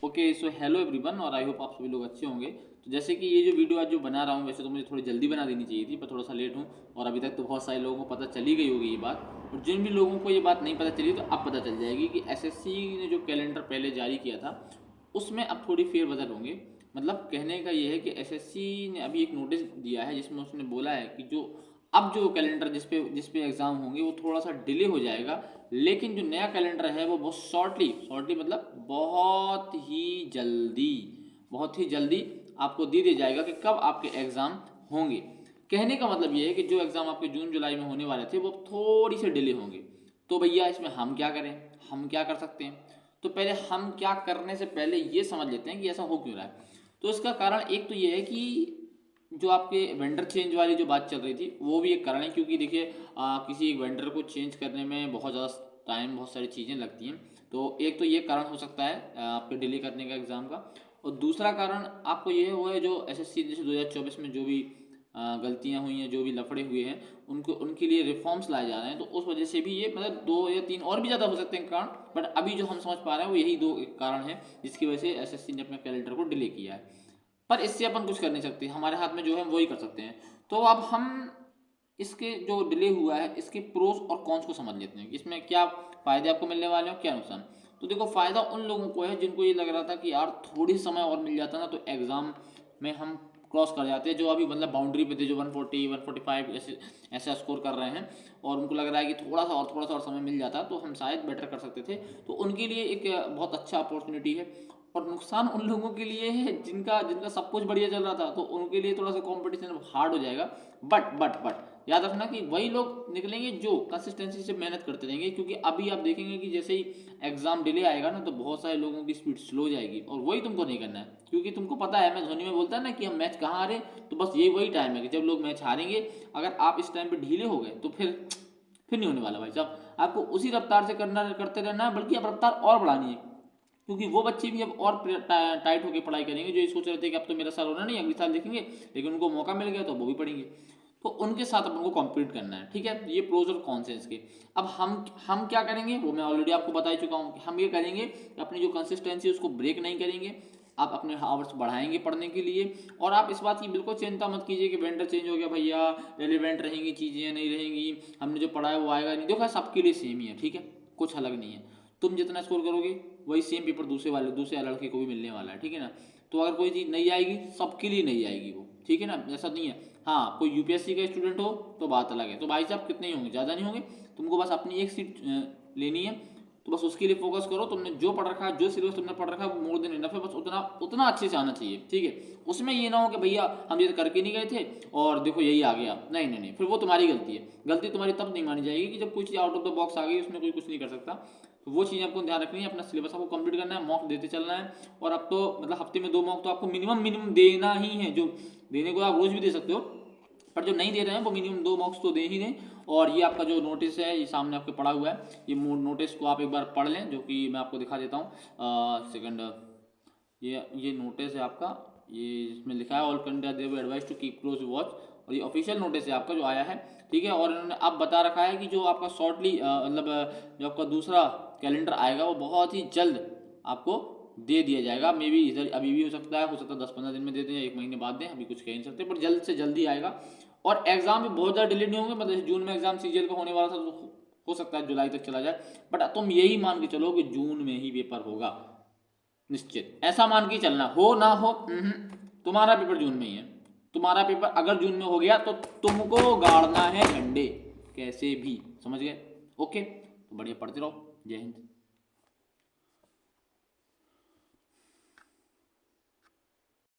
Okay so hello everyone और I hope आप सभी लोग अच्छे होंगे। तो जैसे कि ये जो वीडियो आज जो बना रहा हूँ, वैसे तो मुझे थोड़ी जल्दी बना देनी चाहिए थी, पर थोड़ा सा लेट हूँ और अभी तक तो बहुत सारे लोगों को पता चली गई होगी ये बात। और जिन भी लोगों को ये बात नहीं पता चली तो अब पता चल जाएगी कि एसएससी ने जो कैलेंडर पहले जारी किया था उसमें अब थोड़ी फेरबदल होंगे। मतलब कहने का ये है कि एसएससी ने अभी एक नोटिस दिया है जिसमें उसने बोला है कि जो अब जो कैलेंडर जिस पे एग्ज़ाम होंगे वो थोड़ा सा डिले हो जाएगा, लेकिन जो नया कैलेंडर है वो बहुत शॉर्टली शॉर्टली मतलब बहुत ही जल्दी आपको दे दिया जाएगा कि कब आपके एग्ज़ाम होंगे। कहने का मतलब ये है कि जो एग्ज़ाम आपके जून जुलाई में होने वाले थे वो थोड़ी से डिले होंगे। तो भैया इसमें हम क्या करें, हम क्या कर सकते हैं? तो पहले हम क्या करने से पहले ये समझ लेते हैं कि ऐसा हो क्यों रहा है। तो इसका कारण एक तो ये है कि जो आपके वेंडर चेंज वाली जो बात चल रही थी वो भी एक कारण है, क्योंकि देखिए किसी एक वेंडर को चेंज करने में बहुत ज़्यादा टाइम, बहुत सारी चीज़ें लगती हैं। तो एक तो ये कारण हो सकता है आपके डिले करने का एग्ज़ाम का। और दूसरा कारण आपको ये हुआ है जो एसएससी जैसे 2024 में जो भी गलतियां हुई हैं, जो भी लफड़े हुए हैं, उनको उनके लिए रिफॉर्म्स लाए जा रहे हैं। तो उस वजह से भी ये मतलब दो या तीन और भी ज़्यादा हो सकते हैं कारण, बट अभी जो हम समझ पा रहे हैं वो यही दो कारण है जिसकी वजह से एसएससी ने अपने कैलेंडर को डिले किया है। पर इससे अपन कुछ कर नहीं सकते, हमारे हाथ में जो है वही कर सकते हैं। तो अब हम इसके जो डिले हुआ है इसके प्रोस और कॉन्स को समझ लेते हैं कि इसमें क्या फ़ायदे आपको मिलने वाले हैं और क्या नुकसान। तो देखो, फ़ायदा उन लोगों को है जिनको ये लग रहा था कि यार थोड़ी समय और मिल जाता ना तो एग्ज़ाम में हम क्रॉस कर जाते हैं, जो अभी मतलब बाउंड्री पे थे, जो 140 145 ऐसे ऐसा स्कोर कर रहे हैं और उनको लग रहा है कि थोड़ा सा और समय मिल जाता तो हम शायद बेटर कर सकते थे। तो उनके लिए एक बहुत अच्छा अपॉर्चुनिटी है। और नुकसान उन लोगों के लिए है जिनका जिनका सब कुछ बढ़िया चल रहा था, तो उनके लिए थोड़ा सा कंपटीशन हार्ड हो जाएगा। बट याद रखना कि वही लोग निकलेंगे जो कंसिस्टेंसी से मेहनत करते रहेंगे, क्योंकि अभी आप देखेंगे कि जैसे ही एग्जाम डिले आएगा ना तो बहुत सारे लोगों की स्पीड स्लो जाएगी और वही तुमको नहीं करना है। क्योंकि तुमको पता है, मैं धोनी में बोलता है ना कि हम मैच कहाँ हारे, तो बस ये वही टाइम है कि जब लोग मैच हारेंगे। अगर आप इस टाइम पे ढीले हो गए तो फिर नहीं होने वाला भाई साहब। आपको उसी रफ्तार से करते रहना है, बल्कि अब रफ्तार और बढ़ानी है। क्योंकि वो बच्चे भी अब और टाइट होकर पढ़ाई करेंगे जो ये सोच रहे थे कि अब तो मेरा साल होना नहीं, अगले साल देखेंगे, लेकिन उनको मौका मिल गया तो वो भी पढ़ेंगे। तो उनके साथ अपन को कॉम्पीट करना है, ठीक है। ये प्रोज और कॉन्स हैं इसके। अब हम क्या करेंगे वो मैं ऑलरेडी आपको बता ही चुका हूँ कि हम ये करेंगे कि अपनी जो कंसिस्टेंसी है उसको ब्रेक नहीं करेंगे। आप अपने आवर्स बढ़ाएंगे पढ़ने के लिए। और आप इस बात की बिल्कुल चिंता मत कीजिए कि वेंडर चेंज हो गया भैया, रेलिवेंट रहेंगी चीज़ें नहीं रहेंगी, हमने जो पढ़ा है वो आएगा नहीं। देखो सबके लिए सेम ही है, ठीक है, कुछ अलग नहीं है। तुम जितना स्कोर करोगे वही सेम पेपर दूसरे लड़के को भी मिलने वाला है, ठीक है ना। तो अगर कोई चीज़ नहीं आएगी सबके लिए नहीं आएगी वो, ठीक है ना, ऐसा नहीं है। हाँ, कोई यूपीएससी का स्टूडेंट हो तो बात अलग है, तो भाई साहब कितने ही होंगे, ज़्यादा नहीं होंगे। तुमको बस अपनी एक सीट लेनी है, तो बस उसके लिए फोकस करो। तुमने जो पढ़ रखा है, जो सिलेबस तुमने पढ़ रखा है मोर देन इनफ है, बस उतना उतना अच्छे से आना चाहिए, ठीक है। उसमें ये ना हो कि भैया हम ये करके नहीं गए थे और देखो यही आ गया, नहीं नहीं नहीं, फिर वो तुम्हारी गलती है। गलती तुम्हारी तब नहीं मानी जाएगी कि जब कोई चीज़ आउट ऑफ द बॉक्स आ गई, उसमें कोई कुछ नहीं कर सकता। तो वो चीज़ आपको ध्यान रखनी है, अपना सिलेबस आपको कंप्लीट करना है, मॉक देते चलना है। और अब तो मतलब हफ्ते में 2 मॉक तो आपको मिनिमम देना ही है। जो देने को आप रोज़ भी दे सकते हो, पर जो नहीं दे रहे हैं वो मिनिमम 2 मॉक्स तो दे ही दें। और ये आपका जो नोटिस है ये सामने आपके पड़ा हुआ है, ये नोटिस को आप एक बार पढ़ लें, जो कि मैं आपको दिखा देता हूँ सेकंड। ये नोटिस है आपका, ये इसमें लिखा है all candidate they've advise to keep close watch. और ये ऑफिशियल नोटिस है आपका जो आया है, ठीक है। और इन्होंने अब बता रखा है कि जो आपका शॉर्टली मतलब जो आपका दूसरा कैलेंडर आएगा वो बहुत ही जल्द आपको दे दिया जाएगा। मे बी इधर अभी भी हो सकता है 10-15 दिन में दे दें या 1 महीने बाद दें, अभी कुछ कह नहीं सकते, पर जल्द से जल्दी आएगा। और एग्जाम भी बहुत ज़्यादा डिले नहीं होंगे, मतलब जून में एग्जाम सीजीएल का होने वाला था तो हो सकता है जुलाई तक चला जाए, बट तुम यही मान के चलो कि जून में ही पेपर होगा निश्चित। ऐसा मान के चलना, हो ना हो तुम्हारा पेपर जून में ही है। तुम्हारा पेपर अगर जून में हो गया तो तुमको गाड़ना है झंडे कैसे भी, समझ गए? ओके, तो बढ़िया पढ़ते रहो। जय हिंद।